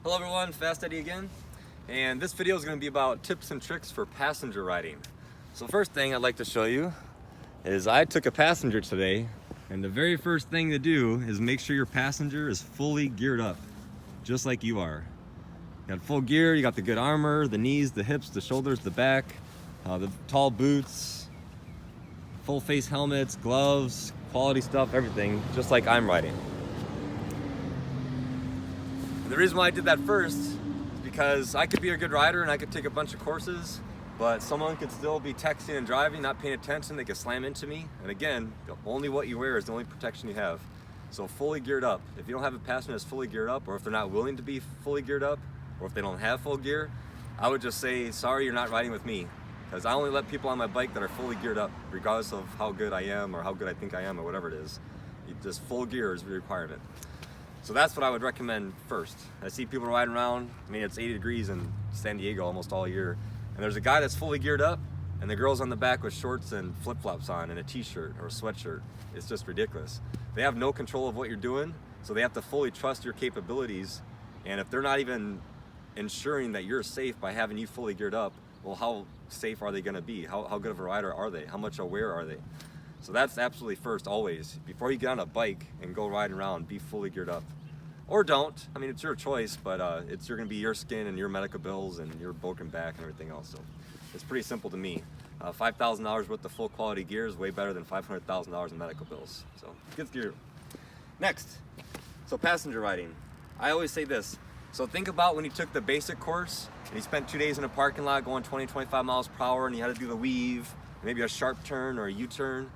Hello everyone, Fast Eddie again, and this video is going to be about tips and tricks for passenger riding. So first thing I'd like to show you is I took a passenger today, and the very first thing to do is make sure your passenger is fully geared up, just like you are. You got full gear, you got the good armor, the knees, the hips, the shoulders, the back, the tall boots, full face helmets, gloves, quality stuff, everything, just like I'm riding. The reason why I did that first is because I could be a good rider and I could take a bunch of courses, but someone could still be texting and driving, not paying attention. They could slam into me. And again, only what you wear is the only protection you have. So fully geared up. If you don't have a passenger that's fully geared up, or if they're not willing to be fully geared up, or if they don't have full gear, I would just say, sorry, you're not riding with me. Because I only let people on my bike that are fully geared up, regardless of how good I am or how good I think I am or whatever it is. Just full gear is the requirement. So that's what I would recommend first. I see people riding around, I mean it's 80 degrees in San Diego almost all year, and there's a guy that's fully geared up, and the girl's on the back with shorts and flip-flops on and a t-shirt or a sweatshirt. It's just ridiculous. They have no control of what you're doing, so they have to fully trust your capabilities, and if they're not even ensuring that you're safe by having you fully geared up, well, how safe are they gonna be? How good of a rider are they? How much aware are they? So that's absolutely first, always. Before you get on a bike and go riding around, be fully geared up. Or don't. I mean, it's your choice, but it's going to be your skin and your medical bills and your broken back and everything else. So it's pretty simple to me. $5,000 worth of full quality gear is way better than $500,000 in medical bills. So get gear. Next, so passenger riding. I always say this. So think about when you took the basic course and you spent 2 days in a parking lot going 20, 25 miles per hour and you had to do the weave, maybe a sharp turn or a U-turn.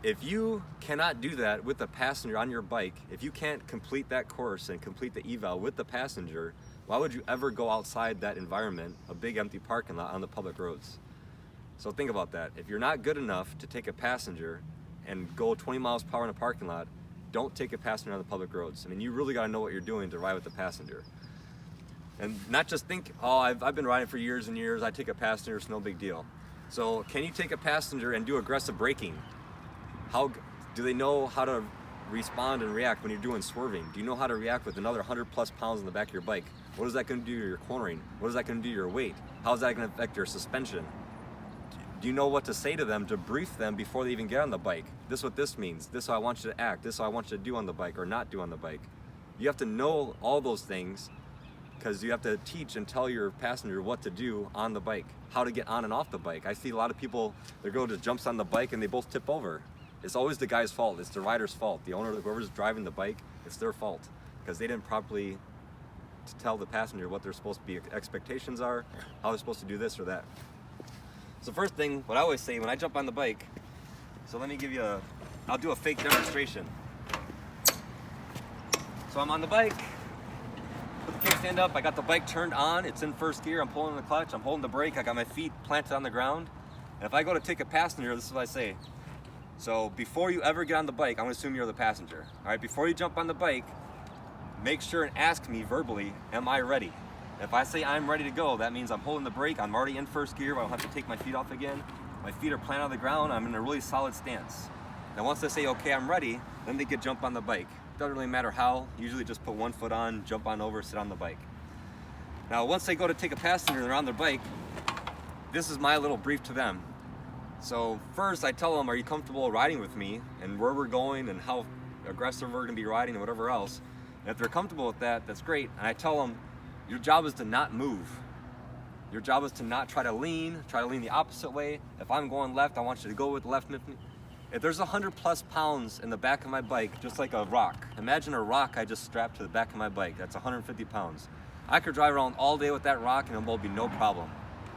If you cannot do that with the passenger on your bike, if you can't complete that course and complete the eval with the passenger, why would you ever go outside that environment, a big empty parking lot on the public roads? So think about that. If you're not good enough to take a passenger and go 20 miles per hour in a parking lot, don't take a passenger on the public roads. I mean, you really got to know what you're doing to ride with the passenger. And not just think, oh, I've been riding for years and years, I take a passenger, it's no big deal. So can you take a passenger and do aggressive braking? How do they know how to respond and react when you're doing swerving? Do you know how to react with another 100 plus pounds on the back of your bike? What is that going to do to your cornering? What is that going to do to your weight? How is that going to affect your suspension? Do you know what to say to them to brief them before they even get on the bike? This is what this means. This is how I want you to act. This is how I want you to do on the bike or not do on the bike. You have to know all those things because you have to teach and tell your passenger what to do on the bike, how to get on and off the bike. I see a lot of people, they go to jumps on the bike and they both tip over. It's always the guy's fault. It's the rider's fault. The owner, whoever's driving the bike, it's their fault because they didn't properly tell the passenger what they're supposed to be expectations are, how they're supposed to do this or that. So first thing, what I always say when I jump on the bike, so let me give you I'll do a fake demonstration. So I'm on the bike, put the kickstand up, I got the bike turned on, it's in first gear, I'm pulling the clutch, I'm holding the brake, I got my feet planted on the ground. And if I go to take a passenger, this is what I say. So before you ever get on the bike, I'm gonna assume you're the passenger. All right, before you jump on the bike, make sure and ask me verbally, am I ready? If I say I'm ready to go, that means I'm holding the brake, I'm already in first gear, I don't have to take my feet off again. My feet are planted on the ground, I'm in a really solid stance. Now once they say, okay, I'm ready, then they can jump on the bike. Doesn't really matter how, usually just put one foot on, jump on over, sit on the bike. Now once they go to take a passenger and they're on their bike, this is my little brief to them. So first I tell them, are you comfortable riding with me and where we're going and how aggressive we're gonna be riding and whatever else. And if they're comfortable with that, that's great. And I tell them, your job is to not move. Your job is to not try to lean the opposite way. If I'm going left, I want you to go with the left. If there's 100 plus pounds in the back of my bike, just like a rock, imagine a rock I just strapped to the back of my bike, that's 150 pounds. I could drive around all day with that rock and it will be no problem.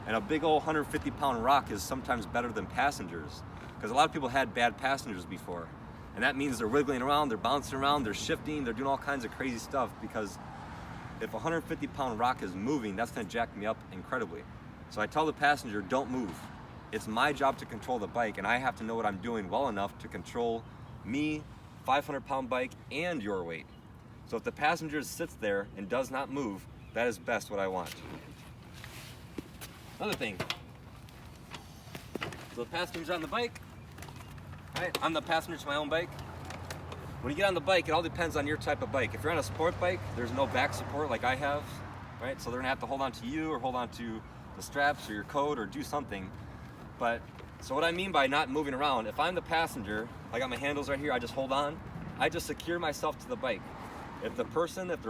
And a big old 150 pound rock is sometimes better than passengers because a lot of people had bad passengers before. And that means they're wiggling around, they're bouncing around, they're shifting, they're doing all kinds of crazy stuff because if a 150 pound rock is moving, that's gonna jack me up incredibly. So I tell the passenger, don't move. It's my job to control the bike and I have to know what I'm doing well enough to control me, 500 pound bike, and your weight. So if the passenger sits there and does not move, that is best what I want. Another thing, so the passenger's on the bike, right? I'm the passenger to my own bike. When you get on the bike, it all depends on your type of bike. If you're on a sport bike, there's no back support like I have. right? So they're gonna have to hold on to you or hold on to the straps or your coat or do something. But, so what I mean by not moving around, if I'm the passenger, I got my handles right here, I just hold on, I just secure myself to the bike. If the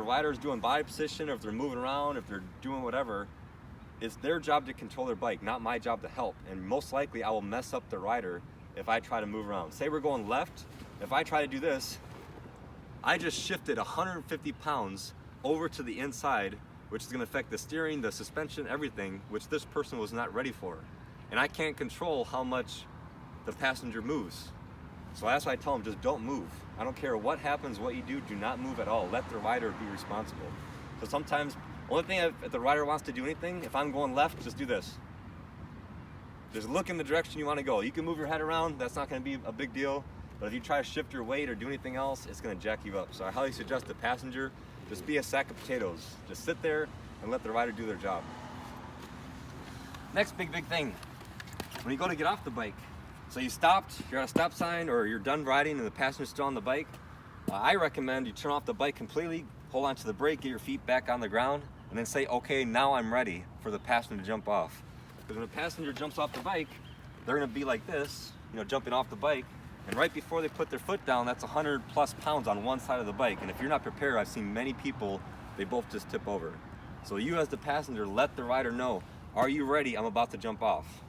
rider is doing body position, or if they're moving around, if they're doing whatever, it's their job to control their bike, not my job to help. And most likely I will mess up the rider if I try to move around. Say we're going left, if I try to do this, I just shifted 150 pounds over to the inside, which is gonna affect the steering, the suspension, everything, which this person was not ready for. And I can't control how much the passenger moves. So that's why I tell them, just don't move. I don't care what happens, what you do not move at all. Let the rider be responsible. So sometimes, only thing if the rider wants to do anything, if I'm going left, just do this. Just look in the direction you want to go. You can move your head around, that's not going to be a big deal. But if you try to shift your weight or do anything else, it's going to jack you up. So I highly suggest the passenger just be a sack of potatoes. Just sit there and let the rider do their job. Next big thing, when you go to get off the bike, so you stopped, you're at a stop sign, or you're done riding and the passenger's still on the bike, I recommend you turn off the bike completely, hold onto the brake, get your feet back on the ground, and then say, okay, now I'm ready for the passenger to jump off. Because when a passenger jumps off the bike, they're gonna be like this, jumping off the bike, and right before they put their foot down, that's 100 plus pounds on one side of the bike. And if you're not prepared, I've seen many people, they both just tip over. So you as the passenger, let the rider know, are you ready? I'm about to jump off.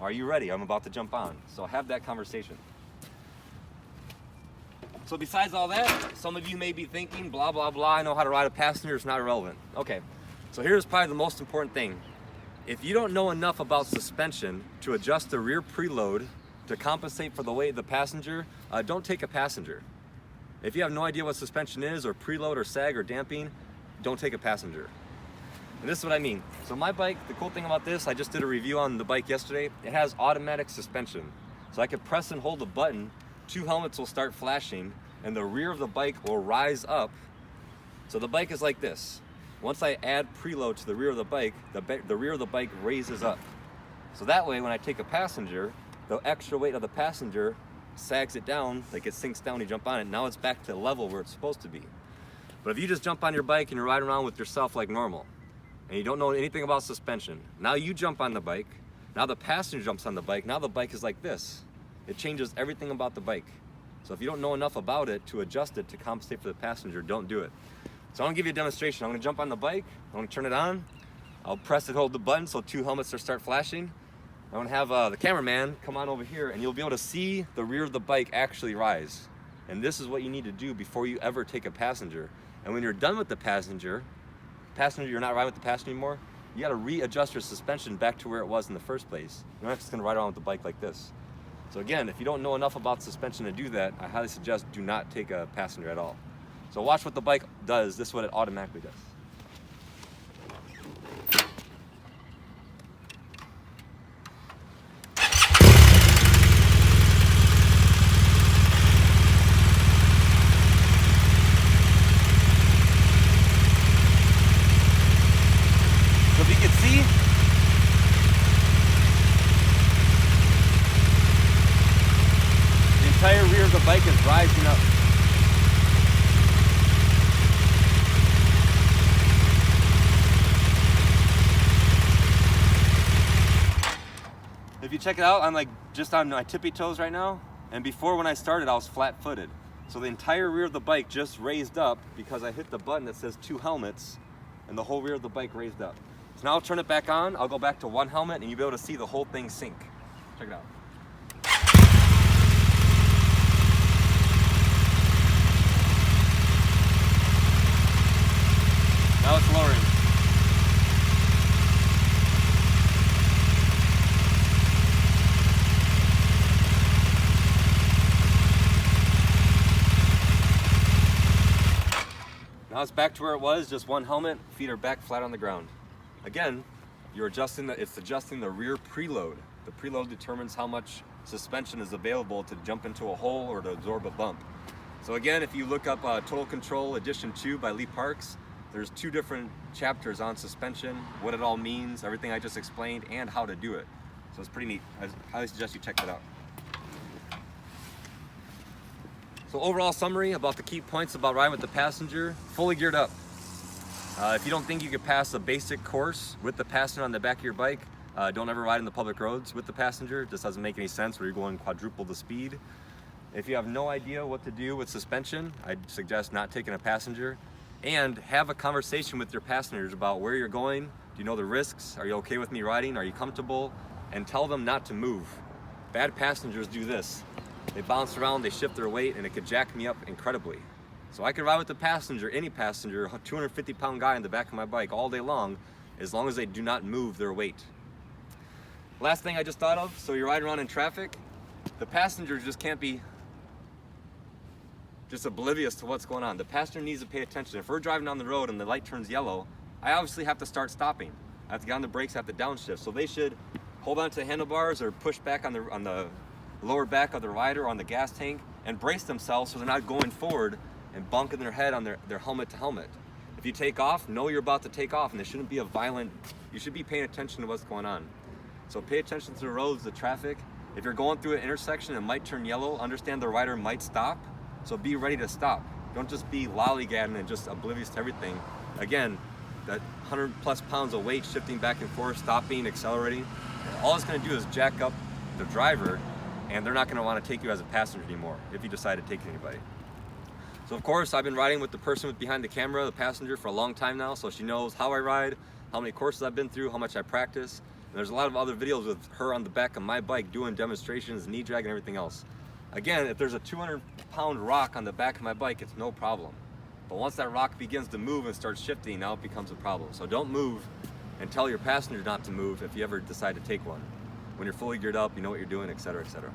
Are you ready? I'm about to jump on. So have that conversation. So besides all that, some of you may be thinking, blah, blah, blah, I know how to ride a passenger, it's not irrelevant. Okay, so here's probably the most important thing. If you don't know enough about suspension to adjust the rear preload to compensate for the weight of the passenger, don't take a passenger. If you have no idea what suspension is, or preload, or sag, or damping, don't take a passenger. And this is what I mean. So my bike, the cool thing about this, I just did a review on the bike yesterday, it has automatic suspension. So I can press and hold the button, 2 helmets will start flashing, and the rear of the bike will rise up. So the bike is like this. Once I add preload to the rear of the bike, the rear of the bike raises up. So that way when I take a passenger, the extra weight of the passenger sags it down, like it sinks down, you jump on it, now it's back to the level where it's supposed to be. But if you just jump on your bike and you're riding around with yourself like normal, and you don't know anything about suspension, now you jump on the bike, now the passenger jumps on the bike, now the bike is like this. It changes everything about the bike. So if you don't know enough about it to adjust it to compensate for the passenger, don't do it. So I'm gonna give you a demonstration. I'm gonna jump on the bike, I'm gonna turn it on, I'll press and hold the button so 2 helmets will start flashing. I'm gonna have the cameraman come on over here and you'll be able to see the rear of the bike actually rise. And this is what you need to do before you ever take a passenger. And when you're done with the passenger, you're not riding with the passenger anymore, you gotta readjust your suspension back to where it was in the first place. You're not just gonna ride around with the bike like this. So again, if you don't know enough about suspension to do that, I highly suggest do not take a passenger at all. So watch what the bike does. This is what it automatically does. So if you can see, the entire rear of the bike is rising up. If you check it out, I'm like just on my tippy toes right now. And before when I started, I was flat-footed. So the entire rear of the bike just raised up because I hit the button that says 2 helmets and the whole rear of the bike raised up. So now I'll turn it back on, I'll go back to 1 helmet and you'll be able to see the whole thing sink. Check it out. Now it's lowering. Now it's back to where it was, just 1 helmet, feet are back flat on the ground. Again, it's adjusting the rear preload. The preload determines how much suspension is available to jump into a hole or to absorb a bump. So again, if you look up Total Control Edition 2 by Lee Parks, there's 2 different chapters on suspension, what it all means, everything I just explained, and how to do it. So it's pretty neat. I highly suggest you check that out. So overall summary about the key points about riding with the passenger, fully geared up. If you don't think you could pass a basic course with the passenger on the back of your bike, don't ever ride in the public roads with the passenger. It just doesn't make any sense where you're going quadruple the speed. If you have no idea what to do with suspension, I'd suggest not taking a passenger. And have a conversation with your passengers about where you're going. Do you know the risks? Are you okay with me riding? Are you comfortable? And tell them not to move. Bad passengers do this. They bounce around, they shift their weight, and it could jack me up incredibly. So I could ride with the passenger, any passenger, a 250-pound guy on the back of my bike all day long, as long as they do not move their weight. Last thing I just thought of, so you're riding around in traffic, the passenger just can't be just oblivious to what's going on. The passenger needs to pay attention. If we're driving down the road and the light turns yellow, I obviously have to start stopping. I have to get on the brakes, I have to downshift. So they should hold on to the handlebars or push back on the lower back of the rider or on the gas tank and brace themselves so they're not going forward and bunking their head on their helmet to helmet. If you take off, know you're about to take off, and there shouldn't be you should be paying attention to what's going on. So pay attention to the roads, the traffic. If you're going through an intersection, it might turn yellow. Understand the rider might stop. So be ready to stop. Don't just be lollygagging and just oblivious to everything. Again, that 100+ pounds of weight shifting back and forth, stopping, accelerating, all it's gonna do is jack up the driver, and they're not gonna wanna take you as a passenger anymore if you decide to take anybody. So of course, I've been riding with the person behind the camera, the passenger, for a long time now, so she knows how I ride, how many courses I've been through, how much I practice. And there's a lot of other videos with her on the back of my bike doing demonstrations, knee drag, and everything else. Again, if there's a 200-pound rock on the back of my bike, it's no problem. But once that rock begins to move and starts shifting, now it becomes a problem. So don't move, and tell your passenger not to move if you ever decide to take one. When you're fully geared up, you know what you're doing, etc., etc.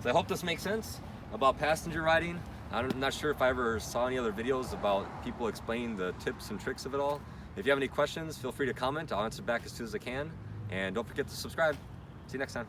So I hope this makes sense about passenger riding. I'm not sure if I ever saw any other videos about people explaining the tips and tricks of it all. If you have any questions, feel free to comment. I'll answer back as soon as I can. And don't forget to subscribe. See you next time.